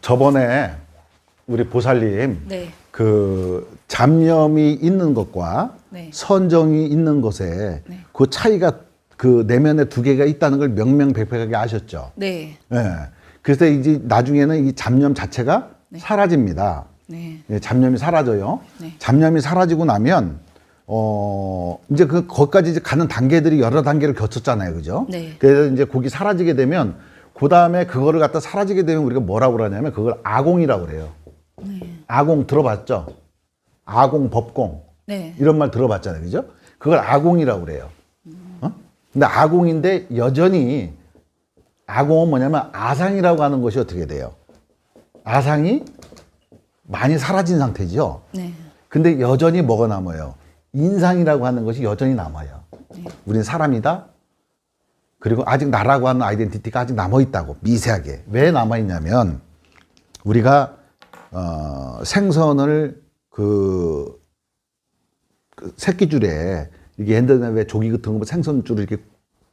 저번에 우리 보살님 네. 그 잡념이 있는 것과 네. 선정이 있는 것에 네. 그 차이가 그 내면에 두 개가 있다는 걸 명명백백하게 아셨죠. 네. 예. 그래서 이제 나중에는 이 잡념 자체가 네. 사라집니다. 네. 예, 잡념이 사라져요. 네. 잡념이 사라지고 나면 이제 거기까지 이제 가는 단계들이 여러 단계를 거쳤잖아요, 그죠? 네. 그래서 이제 거기 사라지게 되면 그 다음에 그거를 갖다 사라지게 되면 우리가 뭐라고 그러냐면 그걸 아공이라고 그래요. 네. 아공 들어봤죠? 아공, 법공 네. 이런 말 들어봤잖아요, 그죠? 그걸 아공이라고 그래요. 근데 아공인데 여전히 아공은 뭐냐면 아상이라고 하는 것이 어떻게 돼요? 아상이 많이 사라진 상태죠. 네. 근데 여전히 뭐가 남아요? 인상이라고 하는 것이 여전히 남아요. 네. 우린 사람이다. 그리고 아직 나라고 하는 아이덴티티가 아직 남아있다고, 미세하게. 왜 남아있냐면 우리가 생선을 그 새끼줄에 이게 옛날에 왜 조기 같은 거 생선줄을 이렇게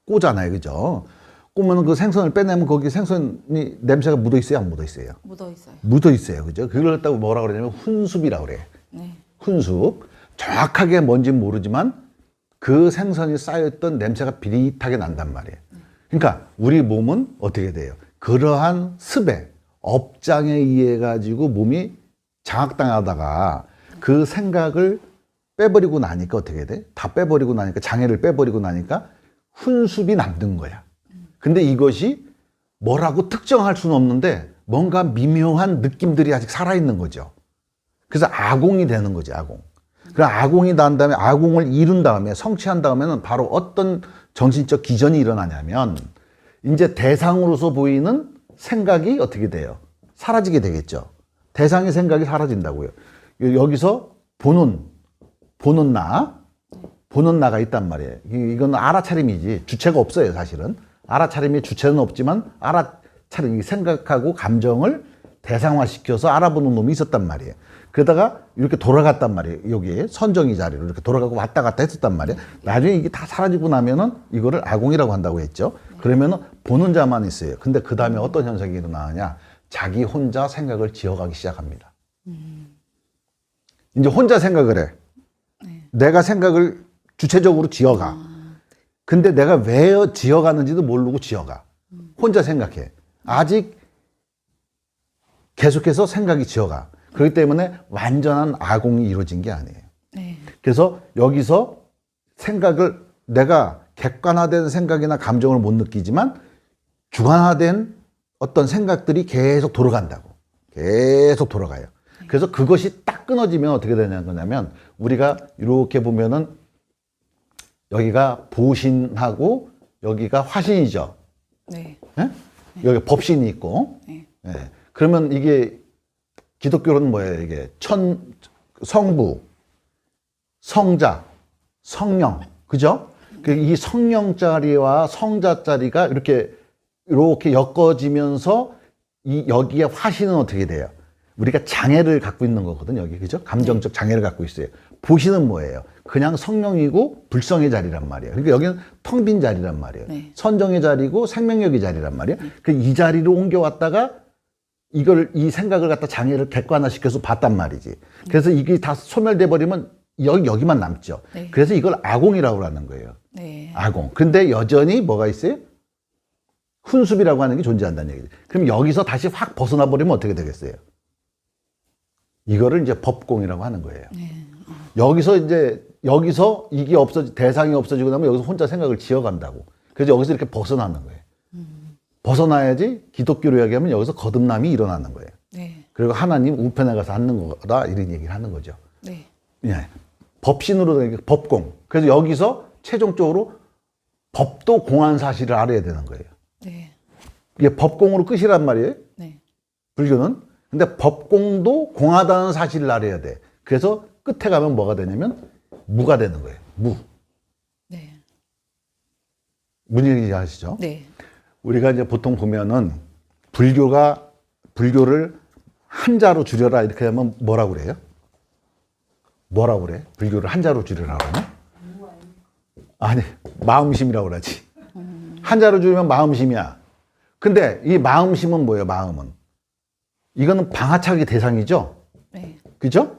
꽂잖아요, 그죠? 꽂으면 그 생선을 빼내면 거기 생선이 냄새가 묻어 있어요, 안 묻어 있어요? 묻어 있어요. 묻어 있어요, 그죠? 그걸 갖다가 뭐라 그러냐면 훈습이라고 그래. 네. 훈습. 정확하게 뭔지는 모르지만 그 생선이 쌓여있던 냄새가 비릿하게 난단 말이에요. 그러니까 우리 몸은 어떻게 돼요? 그러한 습에, 업장에 의해 가지고 몸이 장악당하다가 그 생각을 빼버리고 나니까 어떻게 돼? 다 빼버리고 나니까, 장애를 빼버리고 나니까 훈습이 남는 거야. 근데 이것이 뭐라고 특정할 수는 없는데 뭔가 미묘한 느낌들이 아직 살아있는 거죠. 그래서 아공이 되는 거지, 아공. 그 아공이 난 다음에, 아공을 이룬 다음에, 성취한 다음에는 바로 어떤 정신적 기전이 일어나냐면 이제 대상으로서 보이는 생각이 어떻게 돼요? 사라지게 되겠죠. 대상의 생각이 사라진다고요. 여기서 보는 나가 있단 말이에요. 이건 알아차림이지 주체가 없어요, 사실은. 알아차림의 주체는 없지만 알아차림, 생각하고 감정을 대상화시켜서 알아보는 놈이 있었단 말이에요. 그러다가 이렇게 돌아갔단 말이에요. 여기에 선정의 자리로 이렇게 돌아가고 왔다 갔다 했었단 말이에요. 나중에 이게 다 사라지고 나면은 이거를 아공이라고 한다고 했죠. 그러면은 보는 자만 있어요. 근데 그 다음에 어떤 현상이 일어나느냐? 자기 혼자 생각을 지어가기 시작합니다. 이제 혼자 생각을 해. 네. 내가 생각을 주체적으로 지어가. 근데 내가 왜 지어가는지도 모르고 지어가. 혼자 생각해. 아직 계속해서 생각이 지어가. 그렇기 때문에 완전한 아공이 이루어진 게 아니에요. 네. 그래서 여기서 생각을, 내가 객관화된 생각이나 감정을 못 느끼지만 주관화된 어떤 생각들이 계속 돌아간다고. 계속 돌아가요. 그래서 그것이 딱 끊어지면 어떻게 되냐면 우리가 이렇게 보면은 여기가 보신하고 여기가 화신이죠. 네. 예? 여기 법신이 있고. 네. 예. 그러면 이게 기독교는 뭐예요? 이게 성부, 성자, 성령, 그죠? 이 성령 자리와 성자 자리가 이렇게 엮어지면서 여기에 화신은 어떻게 돼요? 우리가 장애를 갖고 있는 거거든요, 여기, 그죠? 감정적 장애를 갖고 있어요. 보신은 뭐예요? 그냥 성령이고 불성의 자리란 말이에요. 그러니까 여기는 텅 빈 자리란 말이에요. 네. 선정의 자리고 생명력의 자리란 말이에요. 이 자리로 옮겨왔다가 이 생각을 갖다 장애를 객관화시켜서 봤단 말이지. 그래서 이게 다 소멸돼 버리면 여기만 남죠. 네. 그래서 이걸 아공이라고 하는 거예요. 네. 아공. 근데 여전히 뭐가 있어요? 훈습이라고 하는 게 존재한다는 얘기죠. 그럼 여기서 다시 확 벗어나 버리면 어떻게 되겠어요? 이거를 이제 법공이라고 하는 거예요. 네. 여기서 이게 대상이 없어지고 나면 여기서 혼자 생각을 지어간다고. 그래서 여기서 이렇게 벗어나는 거예요. 벗어나야지 기독교로 이야기하면 여기서 거듭남이 일어나는 거예요. 네. 그리고 하나님 우편에 가서 앉는 거다, 이런 얘기를 하는 거죠. 네. 예. 법신으로 법공. 그래서 여기서 최종적으로 법도 공한 사실을 알아야 되는 거예요. 네. 이게 법공으로 끝이란 말이에요, 네. 불교는. 근데 법공도 공하다는 사실을 알아야 돼. 그래서 끝에 가면 뭐가 되냐면 무가 되는 거예요. 무. 네. 무슨 얘기인지 아시죠? 네. 우리가 이제 보통 보면은 불교를 한자로 줄여라 이렇게 하면 뭐라고 그래요? 뭐라고 그래? 불교를 한자로 줄여라 그러면? 아니, 마음심이라고 그러지. 한자로 줄이면 마음심이야. 근데 이 마음심은 뭐예요? 마음은 이거는 방아차기 대상이죠. 네. 그죠?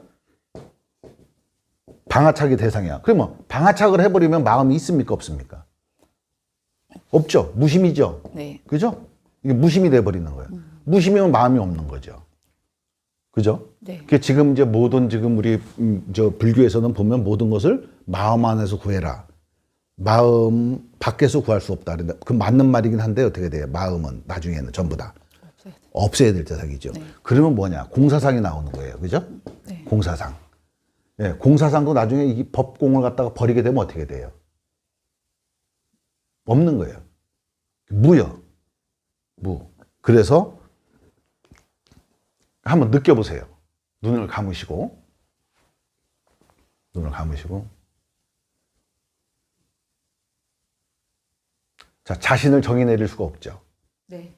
방아차기 대상이야. 그러면 방아착을 해버리면 마음이 있습니까? 없습니까? 없죠. 무심이죠. 네. 그죠? 이게 무심이 돼버리는 거예요. 무심이면 마음이 없는 거죠. 그죠? 네. 그게 지금 이제 모든 지금 우리 저 불교에서는 보면 모든 것을 마음 안에서 구해라. 마음 밖에서 구할 수 없다. 그런데 그 맞는 말이긴 한데 어떻게 돼요? 마음은 나중에는 전부 다 없애야 될 자상이죠. 네. 그러면 뭐냐? 공사상이 나오는 거예요. 그죠? 네. 공사상. 예, 공사상도 나중에 이 법공을 갖다가 버리게 되면 어떻게 돼요? 없는 거예요. 무요. 무. 그래서 한번 느껴보세요. 눈을 감으시고, 눈을 감으시고. 자, 자신을 정의 내릴 수가 없죠. 네.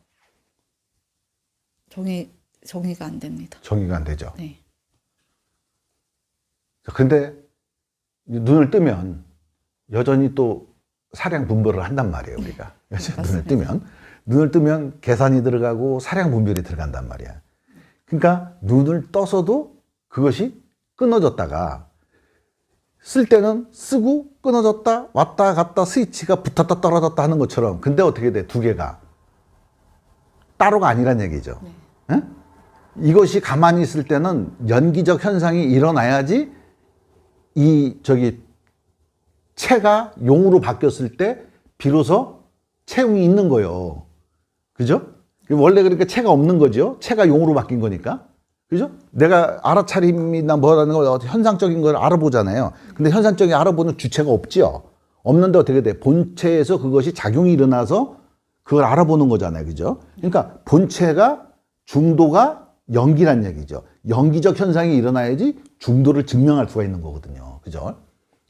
정의가 안 됩니다. 정의가 안 되죠. 네. 근데 눈을 뜨면 여전히 또 사량 분별을 한단 말이에요, 우리가. 눈을 뜨면 계산이 들어가고 사량 분별이 들어간단 말이야. 그러니까 눈을 떠서도 그것이 끊어졌다가 쓸 때는 쓰고 끊어졌다 왔다 갔다 스위치가 붙었다 떨어졌다 하는 것처럼. 근데 어떻게 돼? 두 개가 따로가 아니란 얘기죠. 네. 응? 이것이 가만히 있을 때는 연기적 현상이 일어나야지 이 체가 용으로 바뀌었을 때 비로소 체용이 있는 거예요. 그죠? 원래 그러니까 체가 없는 거죠. 체가 용으로 바뀐 거니까. 그죠? 내가 알아차림이나 뭐라는 거 현상적인 걸 알아보잖아요. 근데 현상적인 알아보는 주체가 없지요. 없는데 어떻게 돼? 본체에서 그것이 작용이 일어나서 그걸 알아보는 거잖아요. 그죠? 그러니까 본체가 중도가 연기란 얘기죠. 연기적 현상이 일어나야지 중도를 증명할 수가 있는 거거든요. 그죠?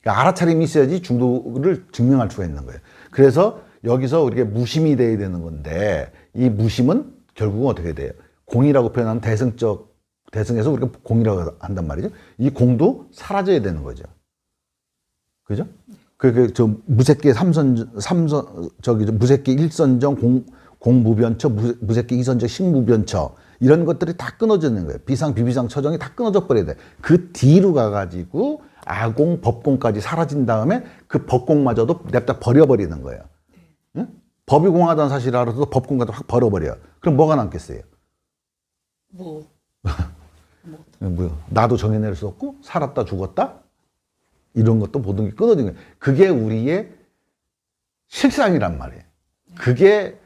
그러니까 알아차림이 있어야지 중도를 증명할 수가 있는 거예요. 그래서 여기서 우리가 무심이 돼야 되는 건데 이 무심은 결국은 어떻게 돼요? 공이라고 표현하는 대승에서 우리가 공이라고 한단 말이죠. 이 공도 사라져야 되는 거죠. 그죠? 무색계 무색계 일선정 공무변처, 무색계 이선정 식무변처 이런 것들이 다 끊어지는 거예요. 비상, 비비상, 처정이 다 끊어져 버려야 돼. 그 뒤로 가가지고 아공, 법공까지 사라진 다음에 그 법공마저도 냅다 버려버리는 거예요. 응? 법이 공하다는 사실을 알아도 법공과도 확 버려버려요. 그럼 뭐가 남겠어요? 뭐. 나도 정해낼 수 없고 살았다 죽었다 이런 것도 모든 게 끊어진 거예요. 그게 우리의 실상이란 말이에요. 그게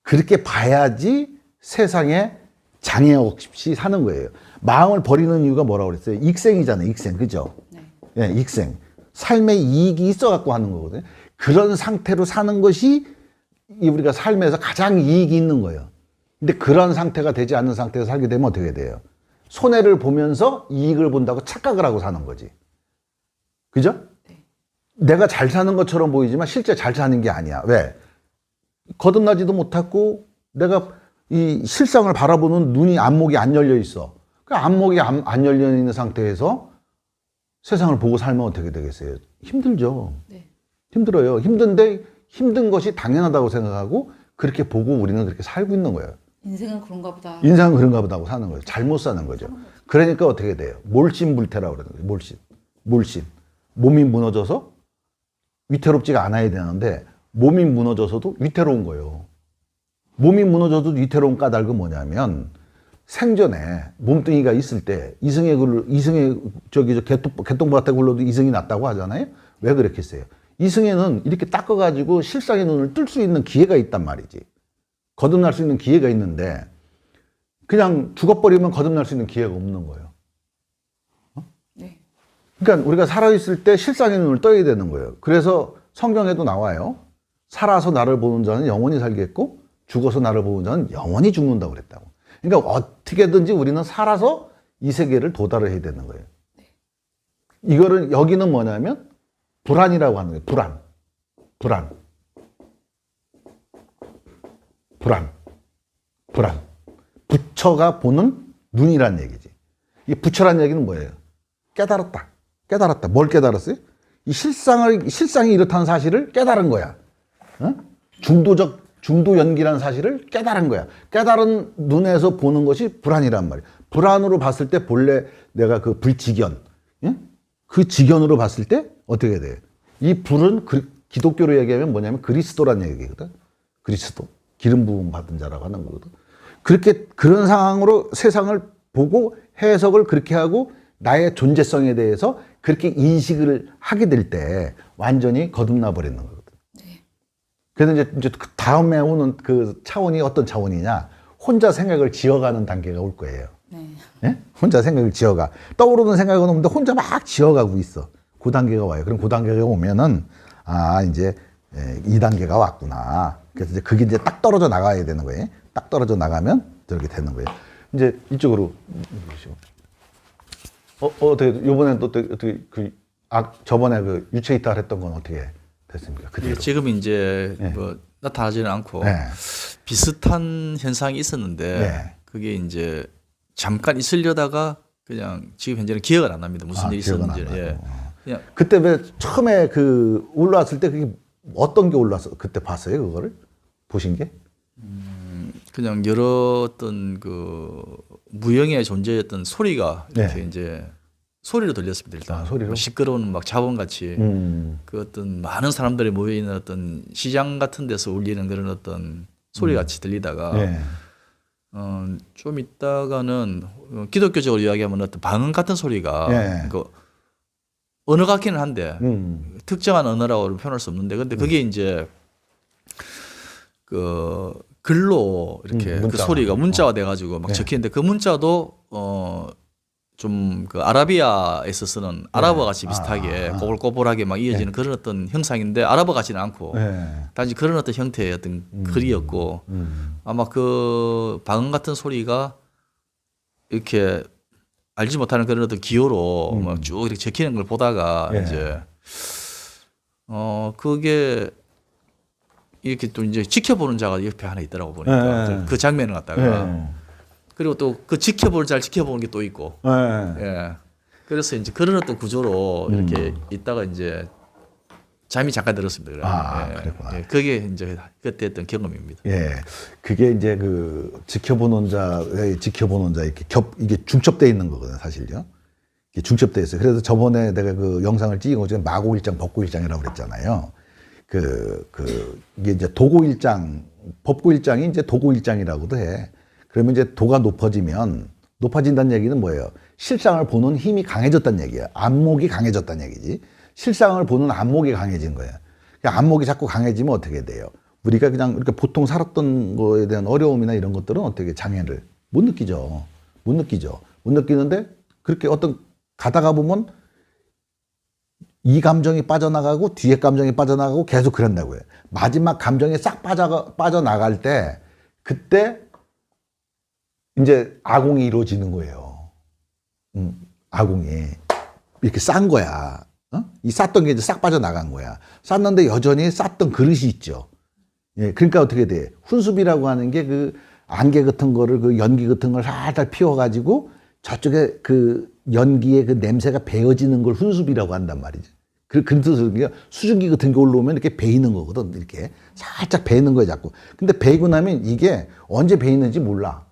그렇게 봐야지 세상에 장애 없이 사는 거예요. 마음을 버리는 이유가 뭐라고 그랬어요? 익생이잖아요. 익생. 그죠? 네. 예, 익생. 삶의 이익이 있어갖고 하는 거거든요. 그런 상태로 사는 것이 우리가 삶에서 가장 이익이 있는 거예요. 근데 그런 상태가 되지 않는 상태에서 살게 되면 어떻게 돼요? 손해를 보면서 이익을 본다고 착각을 하고 사는 거지. 그죠? 네. 내가 잘 사는 것처럼 보이지만 실제 잘 사는 게 아니야. 왜? 거듭나지도 못하고 내가 이 실상을 바라보는 눈이 안목이 안 열려 있어. 그 안목이 안 열려 있는 상태에서 세상을 보고 살면 어떻게 되겠어요? 힘들죠. 네. 힘들어요. 힘든데 힘든 것이 당연하다고 생각하고 그렇게 보고 우리는 그렇게 살고 있는 거예요. 인생은 그런가 보다. 인생은 그런가 보다 하고 사는 거예요. 잘못 사는 거죠. 그러니까 어떻게 돼요? 몰신불태라고 그러는 거예요. 몰신. 몸이 무너져서 위태롭지가 않아야 되는데 몸이 무너져서도 위태로운 거예요. 몸이 무너져도 위태로운 까닭은 뭐냐면 생전에 몸뚱이가 있을 때 이승의 개똥밭에 굴러도 이승이 났다고 하잖아요. 왜 그랬겠어요? 이승에는 이렇게 닦아가지고 실상의 눈을 뜰 수 있는 기회가 있단 말이지. 거듭날 수 있는 기회가 있는데 그냥 죽어버리면 거듭날 수 있는 기회가 없는 거예요. 네. 그러니까 우리가 살아있을 때 실상의 눈을 떠야 되는 거예요. 그래서 성경에도 나와요. 살아서 나를 보는 자는 영원히 살겠고 죽어서 나를 보는 자는 영원히 죽는다고 그랬다고. 그러니까 어떻게든지 우리는 살아서 이 세계를 도달을 해야 되는 거예요. 이거를 여기는 뭐냐면 불안이라고 하는 거예요. 불안. 부처가 보는 눈이란 얘기지. 이 부처란 얘기는 뭐예요? 깨달았다. 뭘 깨달았어요? 이 실상이 이렇다는 사실을 깨달은 거야. 어? 중도적 중도 연기라는 사실을 깨달은 거야. 깨달은 눈에서 보는 것이 불안이란 말이야. 불안으로 봤을 때 본래 내가 그 불직견, 응? 그 직견으로 봤을 때 어떻게 돼? 이 불은 기독교로 얘기하면 뭐냐면 그리스도란 얘기거든. 그리스도. 기름 부음 받은 자라고 하는 거거든. 그렇게 그런 상황으로 세상을 보고 해석을 그렇게 하고 나의 존재성에 대해서 그렇게 인식을 하게 될 때 완전히 거듭나 버리는 거거든. 네. 그래서 이제 그 다음에 오는 그 차원이 어떤 차원이냐? 혼자 생각을 지어가는 단계가 올 거예요. 네. 예? 혼자 생각을 지어가. 떠오르는 생각은 없는데 혼자 막 지어가고 있어. 그 단계가 와요. 그럼 그 단계가 오면은 아 이제 2단계가 왔구나. 그래서 이제 그게 이제 딱 떨어져 나가야 되는 거예요. 딱 떨어져 나가면 저렇게 되는 거예요. 이제 이쪽으로 보시고. 어떻게 요번엔 또 어떻게 저번에 그 유체 이탈했던 건 어떻게 됐습니까? 그대로. 지금 이제 네. 뭐 나타나지는 않고 네. 비슷한 현상이 있었는데 네. 그게 이제 잠깐 있으려다가 그냥 지금 현재는 기억은 안 납니다. 무슨 일이 기억은 안 있었는지. 예. 나고. 그냥 그때 왜 처음에 그 올라왔을 때 그게 어떤 게 올라왔어? 그때 봤어요, 그거를? 보신 게? 그냥 여러 어떤 그 무형의 존재였던 소리가 이렇게 네. 이제 소리로 들렸습니다. 일단 아, 소리로? 뭐 시끄러운 막 자본같이 그 어떤 많은 사람들이 모여 있는 어떤 시장 같은 데서 울리는 그런 어떤 소리 같이 들리다가 네. 좀 있다가는 기독교적으로 이야기하면 어떤 방언 같은 소리가 네. 그 언어 같기는 한데 특정한 언어라고 표현할 수 없는데 근데 그게 이제 그 글로 이렇게 그 문자가. 소리가 문자화 돼가지고 막 네. 적히는데 그 문자도 좀 그 아라비아에서 쓰는 아랍어 같이 비슷하게 꼬불꼬불하게 막 이어지는 그런 어떤 형상인데 아랍어 같지는 않고 네. 단지 그런 어떤 형태의 어떤 글이었고 아마 그 방언 같은 소리가 이렇게 알지 못하는 그런 어떤 기호로 막 쭉 이렇게 적히는 걸 보다가 예. 이제 그게 이렇게 또 이제 지켜보는 자가 옆에 하나 있더라고 보니까 예. 그 장면을 갖다가 네. 그리고 또 그 지켜보는 자를 지켜보는 게 또 있고 네. 예. 그래서 이제 그런 어떤 구조로 이렇게 있다가 이제 잠이 잠깐 들었습니다. 그래. 그랬구나. 예. 그게 이제 그때 했던 경험입니다. 예. 그게 이제 그 지켜보는 자 이렇게 이게 중첩돼 있는 거거든요, 사실요. 이게 중첩돼 있어요. 그래서 저번에 내가 그 영상을 찍은 거 중에 마고일장, 법고일장이라고 그랬잖아요. 이게 이제 도고일장, 법고일장이 이제 도고일장이라고도 해. 그러면 이제 도가 높아진다는 얘기는 뭐예요? 실상을 보는 힘이 강해졌다는 얘기야. 안목이 강해졌다는 얘기지. 실상을 보는 안목이 강해진 거야. 그러니까 안목이 자꾸 강해지면 어떻게 돼요? 우리가 그냥 이렇게 보통 살았던 거에 대한 어려움이나 이런 것들은 어떻게 장애를 못 느끼죠. 못 느끼는데 그렇게 어떤 가다가 보면 이 감정이 빠져나가고 뒤에 감정이 빠져나가고 계속 그런다고요. 마지막 감정이 싹 빠져나갈 때 그때 이제 아공이 이루어지는 거예요. 아공이 이렇게 싼 거야. 이 쌌던 게 이제 싹 빠져나간 거야. 쌌는데 여전히 쌌던 그릇이 있죠. 예, 그러니까 어떻게 돼? 훈수비라고 하는 게 그 안개 같은 거를 그 연기 같은 걸 살짝 피워가지고 저쪽에 그 연기의 그 냄새가 배어지는 걸 훈수비라고 한단 말이지. 그래서 수증기 같은 게 올라오면 이렇게 배이는 거거든. 이렇게 살짝 배이는 거야 자꾸. 근데 배이고 나면 이게 언제 배이는지 몰라.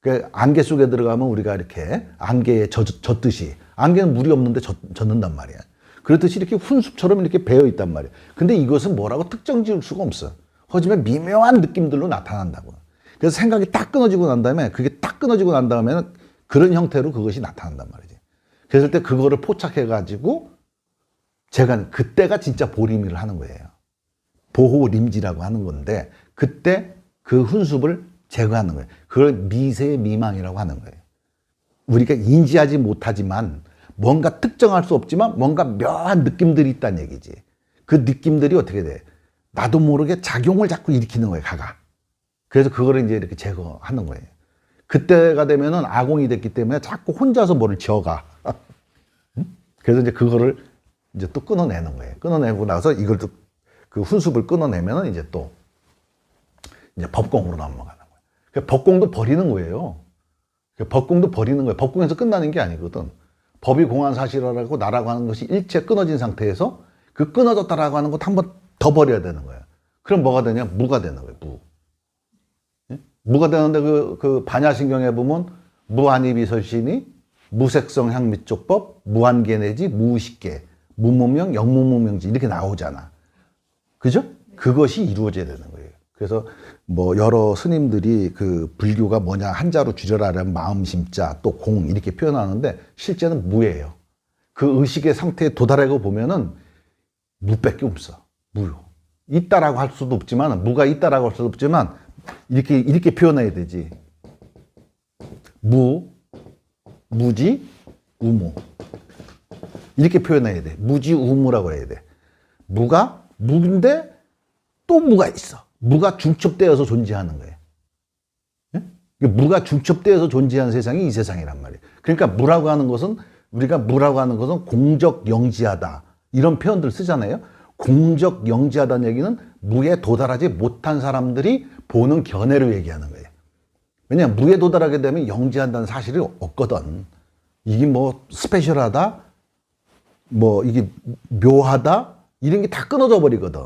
그 안개 속에 들어가면 우리가 이렇게 안개에 젖듯이 안개는 물이 없는데 젖는단 말이야. 그렇듯이 이렇게 훈수처럼 이렇게 배어 있단 말이야. 근데 이것은 뭐라고 특정 지을 수가 없어. 하지만 미묘한 느낌들로 나타난다고. 그래서 생각이 딱 끊어지고 난 다음에 그게 딱 끊어지고 난 다음에는 그런 형태로 그것이 나타난단 말이지. 그랬을 때 그거를 포착해가지고 제가 그때가 진짜 보림을 하는 거예요. 보호림지라고 하는 건데 그때 그 훈습을 제거하는 거예요. 그걸 미세미망이라고 하는 거예요. 우리가 인지하지 못하지만 뭔가 특정할 수 없지만 뭔가 묘한 느낌들이 있다는 얘기지. 그 느낌들이 어떻게 돼? 나도 모르게 작용을 자꾸 일으키는 거예요, 가가. 그래서 그거를 이제 이렇게 제거하는 거예요. 그때가 되면은 아공이 됐기 때문에 자꾸 혼자서 뭐를 지어가. 그래서 이제 그거를 이제 또 끊어내는 거예요. 끊어내고 나서 이걸 또 그 훈습을 끊어내면은 이제 또 이제 법공으로 넘어가는 거예요. 그러니까 법공도 버리는 거예요. 법공도 버리는 거예요. 법공에서 끝나는 게 아니거든. 법이 공한 사실이라고 나라고 하는 것이 일체 끊어진 상태에서 그 끊어졌다라고 하는 것도 한 번 더 버려야 되는 거예요. 그럼 뭐가 되냐? 무가 되는 거예요. 무. 무가 되는데 그 반야신경에 보면 무한이비설신이 무색성 향미촉법, 무한계내지, 무의식계, 무무명, 영무무명지 이렇게 나오잖아. 그죠? 그것이 이루어져야 되는 거예요. 그래서 뭐 여러 스님들이 그 불교가 뭐냐 한자로 줄여라면 마음 심자 또 공 이렇게 표현하는데 실제는 무예요. 그 의식의 상태에 도달하고 보면은 무밖에 없어. 무요. 있다라고 할 수도 없지만 무가 있다라고 할 수도 없지만 이렇게 표현해야 되지. 무, 무지, 우무 이렇게 표현해야 돼. 무지, 우무라고 해야 돼. 무가 무인데 또 무가 있어. 무가 중첩되어서 존재하는 거예요. 예? 무가 중첩되어서 존재하는 세상이 이 세상이란 말이에요. 그러니까 무라고 하는 것은 우리가 무라고 하는 것은 공적 영지하다 이런 표현들 쓰잖아요. 공적 영지하다는 얘기는 무에 도달하지 못한 사람들이 보는 견해를 얘기하는 거예요. 왜냐하면 무에 도달하게 되면 영지한다는 사실이 없거든. 이게 뭐 스페셜하다, 뭐 이게 묘하다 이런 게 다 끊어져 버리거든.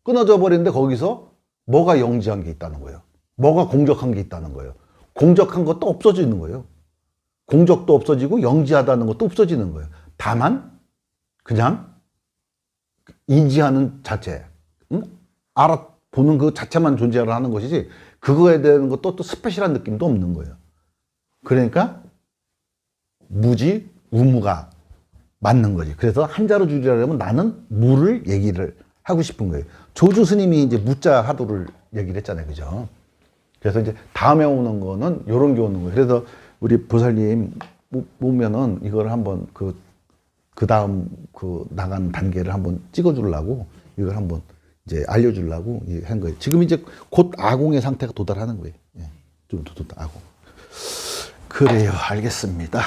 끊어져 버리는데 거기서 뭐가 영지한 게 있다는 거예요. 뭐가 공적한 게 있다는 거예요. 공적한 것도 없어지는 거예요. 공적도 없어지고 영지하다는 것도 없어지는 거예요. 다만 그냥 인지하는 자체, 알아보는 그 자체만 존재를 하는 것이지 그거에 대한 것도 또 스페셜한 느낌도 없는 거예요. 그러니까 무지, 우무가 맞는 거지. 그래서 한자로 줄이려면 나는 무를 얘기를 하고 싶은 거예요. 조주 스님이 이제 무자 하도를 얘기를 했잖아요. 그죠? 그래서 이제 다음에 오는 거는 요런 게 오는 거예요. 그래서 우리 보살님 보면은 이걸 한번 그 다음 그 나간 단계를 한번 찍어주려고 이걸 한번 이제 알려주려고 한 거예요. 지금 이제 곧 아공의 상태가 도달하는 거예요. 예. 좀 아공. 그래요. 알겠습니다.